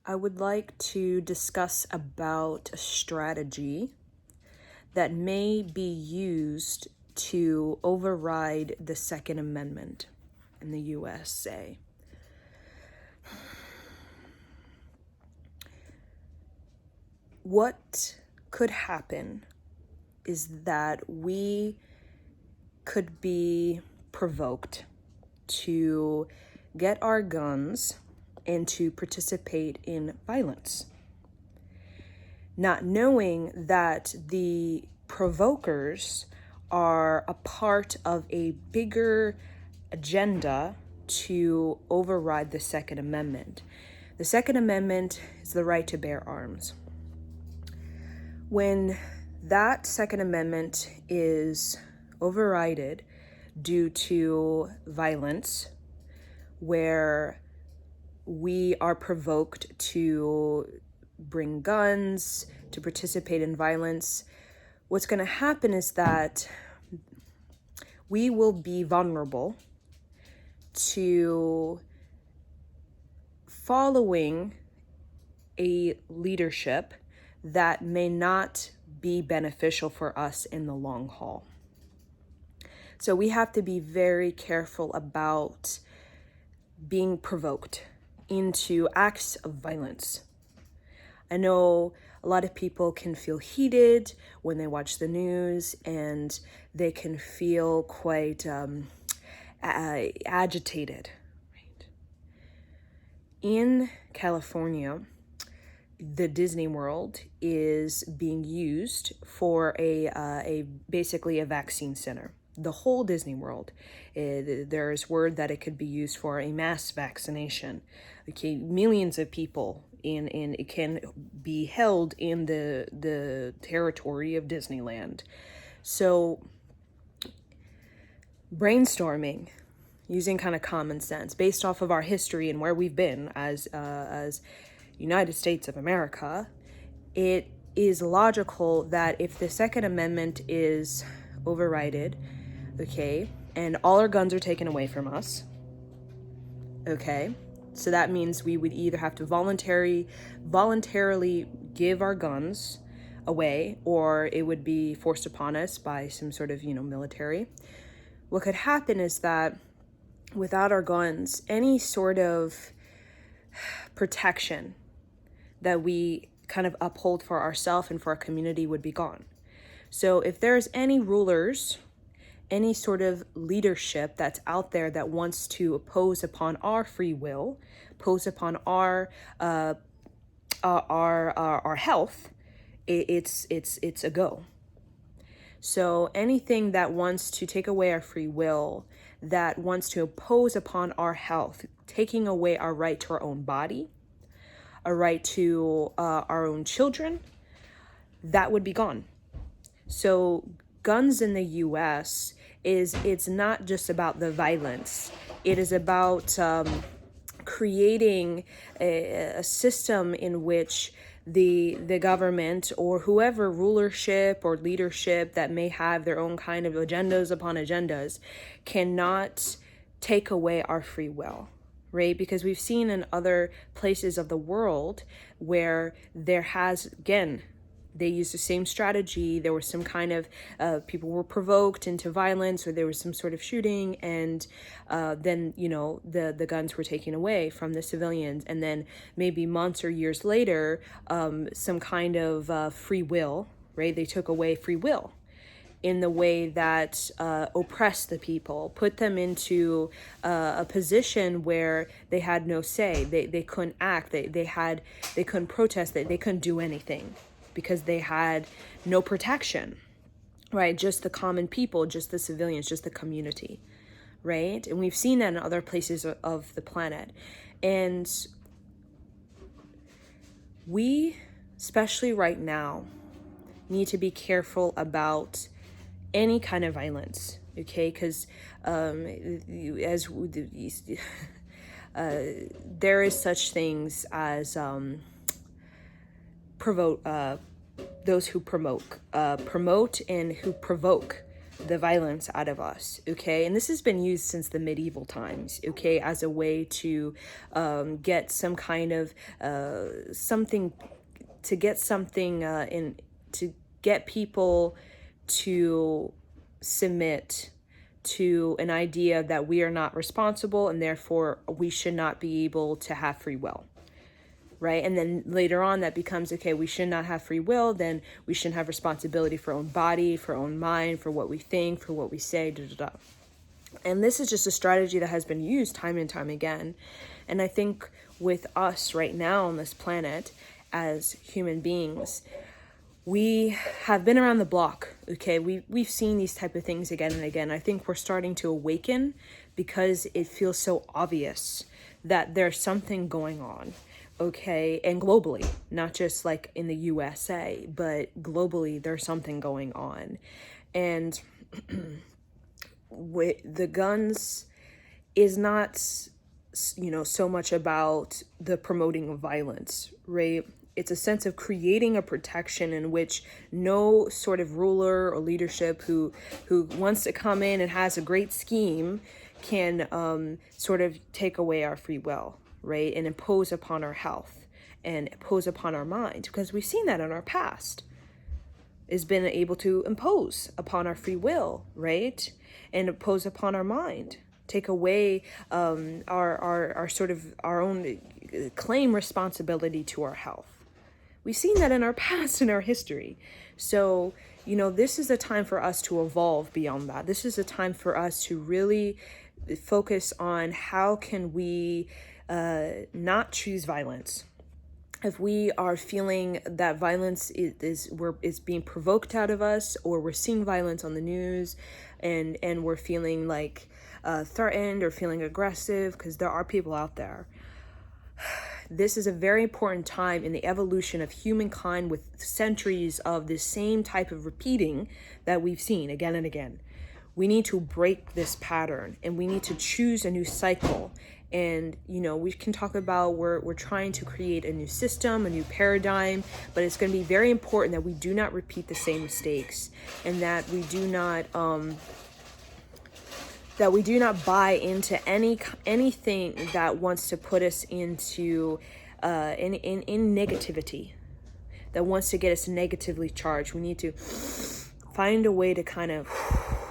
I would like to discuss about a strategy that may be used to override the Second Amendment in the USA. What could happen is that we could be provoked to get our guns and to participate in violence, not knowing that the provokers are a part of a bigger agenda to override the Second Amendment. The Second Amendment is the right to bear arms. When that Second Amendment is overridden due to violence, where we are provoked to bring guns, to participate in violence, what's going to happen is that we will be vulnerable to following a leadership that may not be beneficial for us in the long haul. So we have to be very careful about being provoked into acts of violence. I know a lot of people can feel heated when they watch the news, and they can feel quite agitated. Right? In California, the Disney World is being used for a basically a vaccine center. The whole Disney World, there's word that it could be used for a mass vaccination. Okay, millions of people in it can be held in the territory of Disneyland. So brainstorming, using kind of common sense based off of our history and where we've been as United States of America, it is logical that if the Second Amendment is overridden, okay, and all our guns are taken away from us, okay, so that means we would either have to voluntarily give our guns away, or it would be forced upon us by some sort of, military. What could happen is that without our guns, any sort of protection that we kind of uphold for ourselves and for our community would be gone. So if there's any rulers, any sort of leadership that's out there that wants to oppose upon our free will, oppose upon our health, it's a go. So anything that wants to take away our free will, that wants to oppose upon our health, taking away our right to our own body, a right to our own children, that would be gone. So guns in the US it's not just about the violence. It is about creating a system in which the government or whoever rulership or leadership that may have their own kind of agendas upon agendas cannot take away our free will. Right? Because we've seen in other places of the world where there has, again, they used the same strategy. There was some kind of, people were provoked into violence, or there was some sort of shooting, and then, the guns were taken away from the civilians. And then maybe months or years later, some kind of free will, right? They took away free will in the way that oppressed the people, put them into a position where they had no say. They couldn't act. They couldn't protest. They couldn't do anything because they had no protection, right? Just the common people, just the civilians, just the community, right? And we've seen that in other places of the planet. And we, especially right now, need to be careful about any kind of violence, okay? Because there is such things as those who promote and who provoke, the violence out of us, okay? And this has been used since the medieval times, okay, as a way to get some kind of something, to get something to get people to submit to an idea that we are not responsible and therefore we should not be able to have free will. Right? And then later on that becomes, okay, we should not have free will, then we shouldn't have responsibility for our own body, for our own mind, for what we think, for what we say, da, da, da. And this is just a strategy that has been used time and time again. And I think with us right now on this planet as human beings, we have been around the block, okay? We've seen these type of things again and again. I think we're starting to awaken because it feels so obvious that there's something going on. Okay, and globally, not just like in the USA, but globally, there's something going on. And with the guns is not, so much about the promoting of violence, right? It's a sense of creating a protection in which no sort of ruler or leadership who wants to come in and has a great scheme can sort of take away our free will, right? And impose upon our health and impose upon our mind, because we've seen that in our past, has been able to impose upon our free will, right? And impose upon our mind, take away our sort of our own claim responsibility to our health. We've seen that in our past, in our history. So, this is a time for us to evolve beyond that. This is a time for us to really focus on how can we not choose violence. If we are feeling that violence is being provoked out of us, or we're seeing violence on the news and we're feeling like threatened or feeling aggressive, because there are people out there. This is a very important time in the evolution of humankind, with centuries of the same type of repeating that we've seen again and again. We need to break this pattern, and we need to choose a new cycle. And, we can talk about we're trying to create a new system, a new paradigm, but it's going to be very important that we do not repeat the same mistakes, and that we do not buy into anything that wants to put us into in negativity, that wants to get us negatively charged. We need to find a way to kind of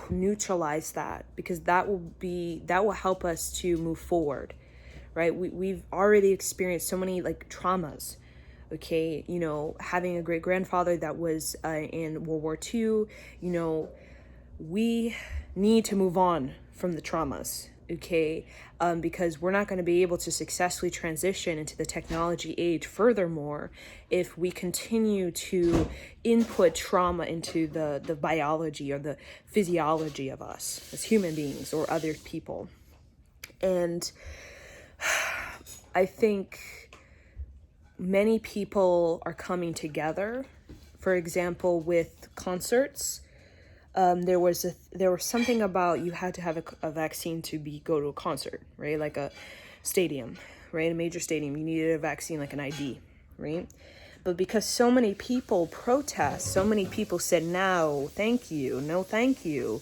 neutralize that, because that will help us to move forward, right? We've already experienced so many like traumas, okay? Having a great grandfather that was in World War II, we need to move on from the traumas, okay? Because we're not going to be able to successfully transition into the technology age furthermore if we continue to input trauma into the biology or the physiology of us as human beings or other people. And I think many people are coming together, for example, with concerts. There was something about you had to have a vaccine to go to a concert, right? Like a stadium, right? A major stadium, you needed a vaccine, like an ID, right? But because so many people protest, so many people said no, thank you, no, thank you,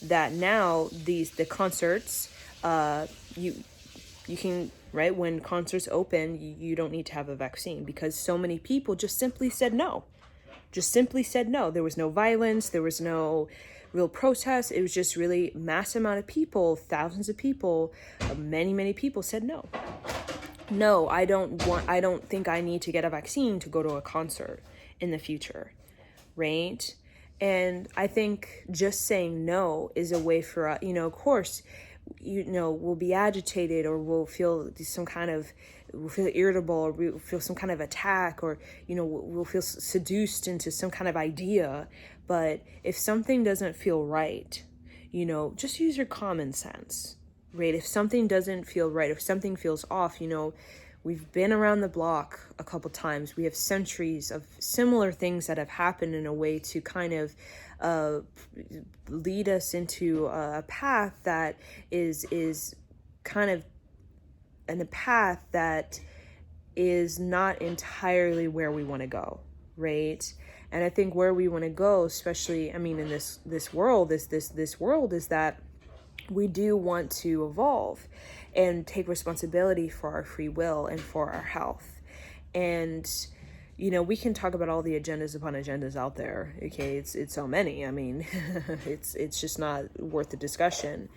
that now the concerts, you can, right? When concerts open, you don't need to have a vaccine, because so many people just simply said no. There was no violence. There was no real protest. It was just really mass amount of people, thousands of people, many people said no. No, I don't think I need to get a vaccine to go to a concert in the future, right? And I think just saying no is a way for us, of course, we'll be agitated, or we'll feel we'll feel irritable, or we'll feel some kind of attack, or, we'll feel seduced into some kind of idea. But if something doesn't feel right, just use your common sense, right? If something doesn't feel right, if something feels off, we've been around the block a couple times. We have centuries of similar things that have happened in a way to kind of lead us into a path that is kind of in a path that is not entirely where we want to go, right? And I think where we want to go, especially, I mean, in this world, this world, is that we do want to evolve and take responsibility for our free will and for our health. And we can talk about all the agendas upon agendas out there. Okay, it's so many. I mean, it's just not worth the discussion.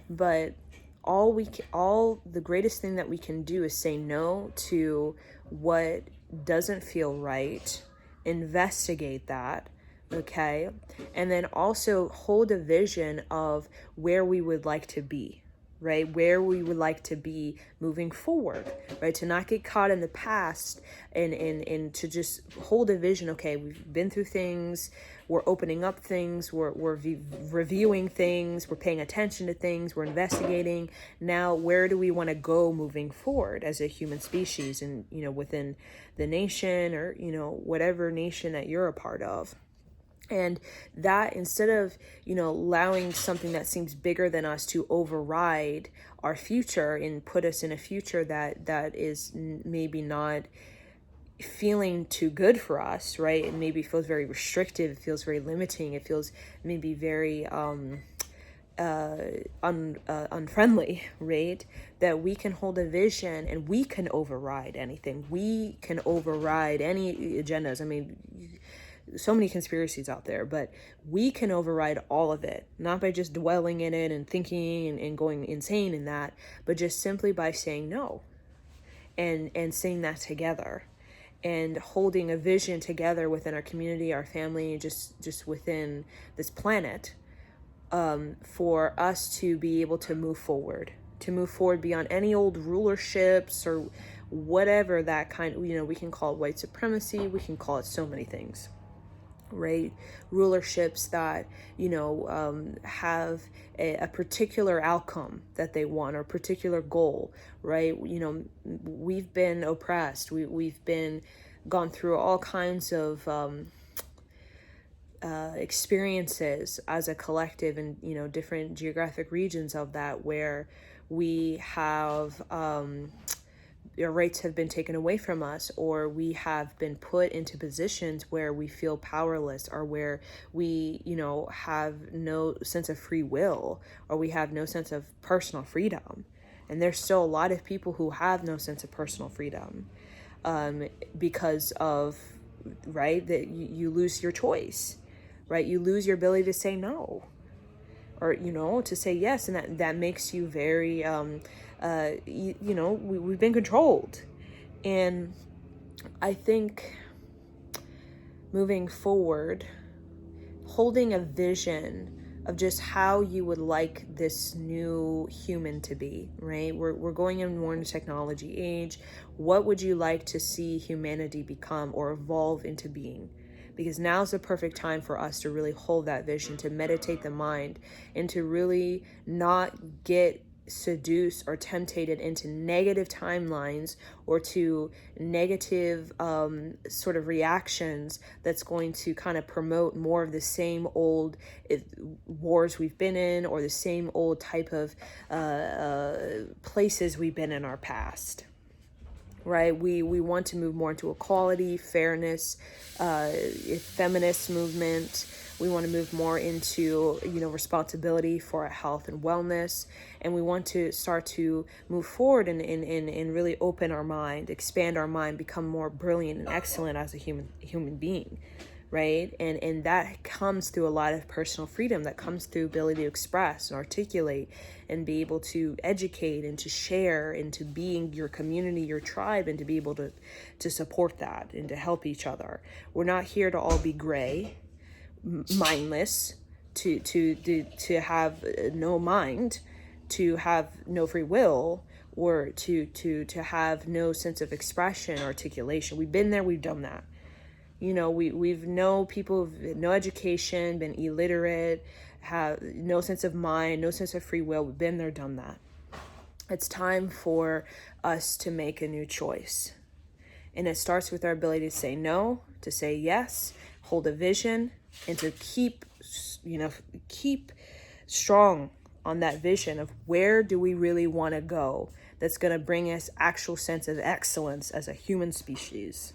But all the greatest thing that we can do is say no to what doesn't feel right, investigate that, okay, and then also hold a vision of where we would like to be, right? Where we would like to be moving forward, right? To not get caught in the past, and to just hold a vision. Okay, we've been through things, we're opening up things, we're reviewing things, we're paying attention to things, we're investigating. Now, where do we want to go moving forward as a human species, and within the nation, or whatever nation that you're a part of? And that, instead of, allowing something that seems bigger than us to override our future and put us in a future that is maybe not feeling too good for us, right? It maybe feels very restrictive, it feels very limiting, it feels maybe very unfriendly, right? That we can hold a vision and we can override anything. We can override any agendas. I mean, so many conspiracies out there, but we can override all of it, not by just dwelling in it and thinking and going insane in that, but just simply by saying no, and saying that together, and holding a vision together within our community, our family, just within this planet, for us to be able to move forward beyond any old rulerships or whatever that kind. We can call it white supremacy, we can call it so many things, right? Rulerships that have a particular outcome that they want, or a particular goal, right? We've been oppressed, we've been gone through all kinds of experiences as a collective in different geographic regions of that, where we have our rights have been taken away from us, or we have been put into positions where we feel powerless, or where we have no sense of free will, or we have no sense of personal freedom. And there's still a lot of people who have no sense of personal freedom, because of, right, that you lose your choice, right? You lose your ability to say no, or to say yes, and that makes you very we've been controlled. And I think moving forward, holding a vision of just how you would like this new human to be, right? We're going in more into technology age. What would you like to see humanity become or evolve into being? Because now's the perfect time for us to really hold that vision, to meditate the mind, and to really not get seduced or tempted into negative timelines, or to negative sort of reactions that's going to kind of promote more of the same old wars we've been in, or the same old type of places we've been in our past. Right, we want to move more into equality, fairness, feminist movement. We want to move more into responsibility for our health and wellness, and we want to start to move forward and really open our mind, expand our mind, become more brilliant and excellent as a human being. Right, and that comes through a lot of personal freedom, that comes through ability to express and articulate and be able to educate and to share and to be in your community, your tribe, and to be able to support that and to help each other. We're not here to all be gray, mindless, to have no mind, to have no free will, or to have no sense of expression, articulation. We've been there, we've done that. We've known people with no education, been illiterate, have no sense of mind, no sense of free will. We've been there, done that. It's time for us to make a new choice. And it starts with our ability to say no, to say yes, hold a vision, and to keep strong on that vision of where do we really want to go, that's going to bring us actual sense of excellence as a human species.